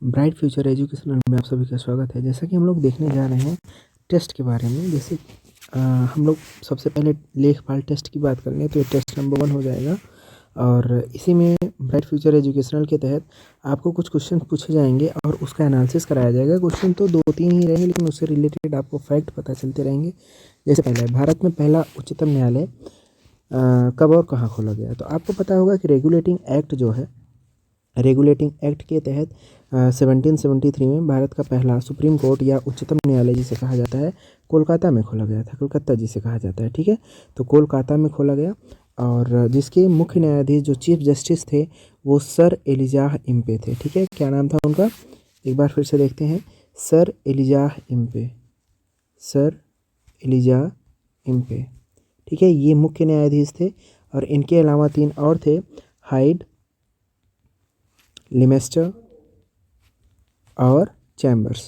Bright future educational में आप सभी का स्वागत है। जैसा कि हम लोग देखने जा रहे हैं टेस्ट के बारे में। जैसे हम लोग सबसे पहले लेखपाल टेस्ट की बात करेंगे तो ये टेस्ट नंबर 1 हो जाएगा और इसी में ब्राइट फ्यूचर एजुकेशनल के तहत आपको कुछ क्वेश्चन पूछे जाएंगे और उसका एनालिसिस कराया जाएगा। क्वेश्चन तो 2-3 ही रहेंगे लेकिन उससे रिलेटेड आपको फैक्ट पता चलते रहेंगे। जैसे पहले भारत में पहला उच्चतम न्यायालय कब और कहाँ खोला गया। तो आपको पता होगा कि रेगुलेटिंग एक्ट जो है, रेगुलेटिंग एक्ट के तहत 1773 में भारत का पहला सुप्रीम कोर्ट या उच्चतम न्यायालय जिसे कहा जाता है कोलकाता में खोला गया था। कोलकाता जिसे कहा जाता है, ठीक है। तो कोलकाता में खोला गया और जिसके मुख्य न्यायाधीश जो चीफ जस्टिस थे वो सर एलिजाह इम्पे थे, ठीक है। क्या नाम था उनका, एक बार फिर से देखते हैं। Sir Elijah Impey, sir Elijah Impey, ठीक है। ये मुख्य न्यायाधीश थे और इनके अलावा 3 और थे, हाइड, लिमेस्टर और चैम्बर्स,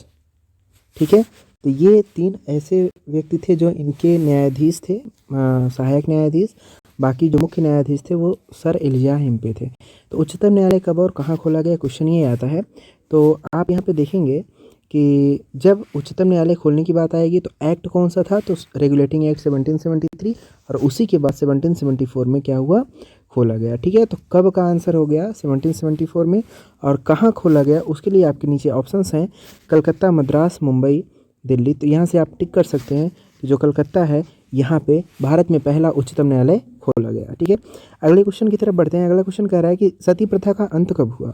ठीक है। तो ये 3 ऐसे व्यक्ति थे जो इनके न्यायाधीश थे, सहायक न्यायाधीश। बाकी जो मुख्य न्यायाधीश थे वो सर एलिजाह इम्पे थे। तो उच्चतम न्यायालय कब और कहाँ खोला गया, क्वेश्चन ये आता है। तो आप यहाँ पे देखेंगे कि जब उच्चतम न्यायालय खोलने की बात आएगी तो एक्ट कौन सा था, तो रेगुलेटिंग एक्ट 1773 और उसी के बाद 1774 में क्या हुआ, खोला गया, ठीक है। तो कब का आंसर हो गया 1774 में, और कहाँ खोला गया उसके लिए आपके नीचे ऑप्शंस हैं, कलकत्ता, मद्रास, मुंबई, दिल्ली। तो यहाँ से आप टिक कर सकते हैं कि जो कलकत्ता है यहाँ पे भारत में पहला उच्चतम न्यायालय खोला गया, ठीक है। अगले क्वेश्चन की तरफ बढ़ते हैं। अगला क्वेश्चन कह रहा है कि सती प्रथा का अंत कब हुआ।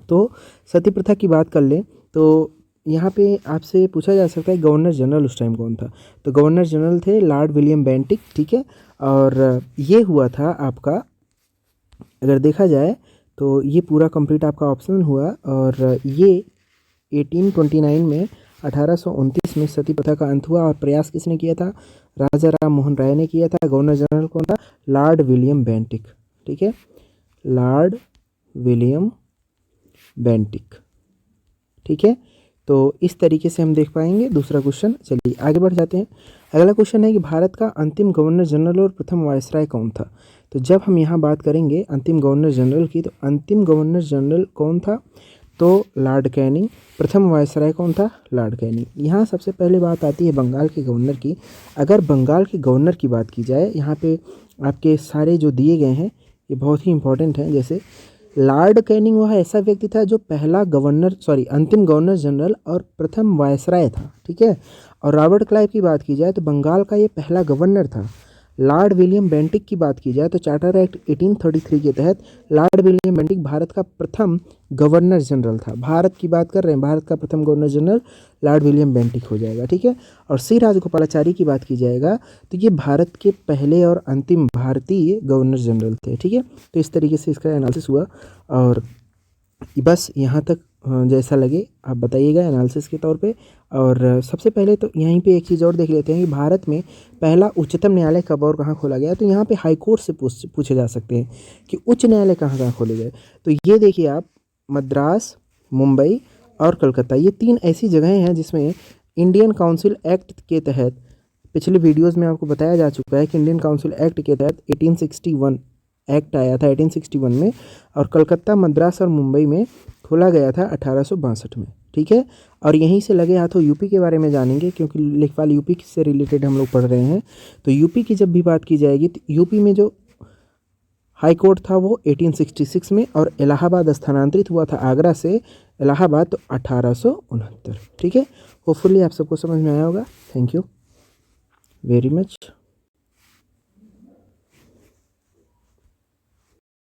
तो सती प्रथा की बात कर लें तो यहाँ पे आपसे पूछा जा सकता है गवर्नर जनरल उस टाइम कौन था। तो गवर्नर जनरल थे लॉर्ड विलियम बेंटिक, ठीक है। और ये हुआ था आपका, अगर देखा जाए तो ये पूरा कंप्लीट आपका ऑप्शन हुआ और ये 1829 में 1829 में सती प्रथा का अंत हुआ और प्रयास किसने किया था, राजा राम मोहन राय ने किया था। गवर्नर जनरल कौन था, लॉर्ड विलियम बेंटिक, ठीक है, लॉर्ड विलियम बेंटिक, ठीक है। तो इस तरीके से हम देख पाएंगे। दूसरा क्वेश्चन, चलिए आगे बढ़ जाते हैं। अगला क्वेश्चन है कि भारत का अंतिम गवर्नर जनरल और प्रथम वायसराय कौन था। तो जब हम यहाँ बात करेंगे अंतिम गवर्नर जनरल की, तो अंतिम गवर्नर जनरल कौन था, तो लॉर्ड कैनिंग। प्रथम वायसराय कौन था, लॉर्ड कैनिंग। यहाँ सबसे पहले बात आती है बंगाल के गवर्नर की। अगर बंगाल के गवर्नर की बात की जाए, यहाँ पे आपके सारे जो दिए गए हैं ये बहुत ही इंपॉर्टेंट हैं। जैसे लॉर्ड कैनिंग वह ऐसा व्यक्ति था जो पहला अंतिम गवर्नर जनरल और प्रथम वायसराय था, ठीक है। और रॉबर्ट क्लाइव की बात की जाए तो बंगाल का ये पहला गवर्नर था। लॉर्ड विलियम बेंटिक की बात की जाए तो चार्टर एक्ट 1833 के तहत लॉर्ड विलियम बेंटिक भारत का प्रथम गवर्नर जनरल था। भारत की बात कर रहे हैं, भारत का प्रथम governor general Lord William Bentinck हो जाएगा, ठीक है। और सी राजगोपालाचारी की बात की जाएगा तो ये भारत के पहले और अंतिम भारतीय गवर्नर जनरल थे, ठीक है। तो इस तरीके से इसका एनालिसिस हुआ और बस यहाँ तक जैसा लगे आप बताइएगा एनालिसिस के तौर पे। और सबसे पहले तो यहीं पे एक चीज़ और देख लेते हैं कि भारत में पहला उच्चतम न्यायालय कब और कहाँ खोला गया। तो यहाँ पे हाई कोर्ट से पूछे जा सकते हैं कि उच्च न्यायालय कहाँ कहाँ खोले गए। तो ये देखिए आप, मद्रास, मुंबई और कलकत्ता, ये 3 ऐसी जगहें हैं जिसमें इंडियन काउंसिल एक्ट के तहत, पिछले वीडियोज़ में आपको बताया जा चुका है कि इंडियन काउंसिल एक्ट के तहत 1861 एक्ट आया था 1861 में, और कलकत्ता, मद्रास और मुंबई में खोला गया था 1862 में, ठीक है। और यहीं से लगे हाथों यूपी के बारे में जानेंगे क्योंकि लेखपाल यूपी से रिलेटेड हम लोग पढ़ रहे हैं। तो यूपी की जब भी बात की जाएगी तो यूपी में जो हाई कोर्ट था वो 1866 में, और इलाहाबाद स्थानांतरित हुआ था आगरा से इलाहाबाद तो 1869, ठीक है। होपफुली आप सबको समझ में आया होगा। Thank you very much.